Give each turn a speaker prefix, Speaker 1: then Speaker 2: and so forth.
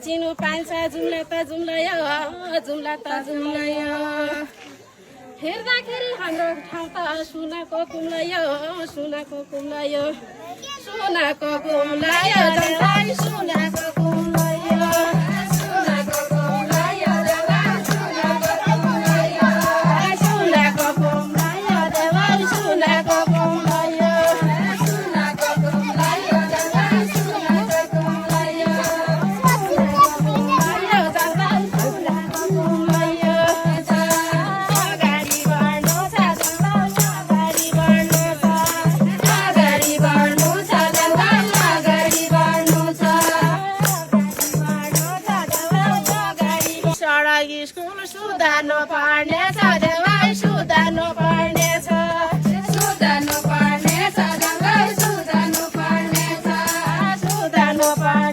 Speaker 1: चिनु पाइन्छ जुम्ला त जुम्ला यो जुम्ला त जुम्ला यो हेर्दाखेरि हाम्रो ठाउँ त सुनको कुम्ला यो सुनको कुम्ला यो सुनको कुम्ला यो जङ्गल सुनको कुम्ला यो सुनको कुम्ला यो जङ्गल सुनको कुम्ला यो सुनको कुम्ला यो देवर सुनको कुम्ला यो सुनको कुम्ला यो जङ्गल सुनको कुम्ला यो सुधार्नु पर्नेछ देवाई सुधार्नु पर्नेछ सुधार्नु पर्नेछ देवाई सुधार्नु पर्नेछ सुधार्नु पर्नेछ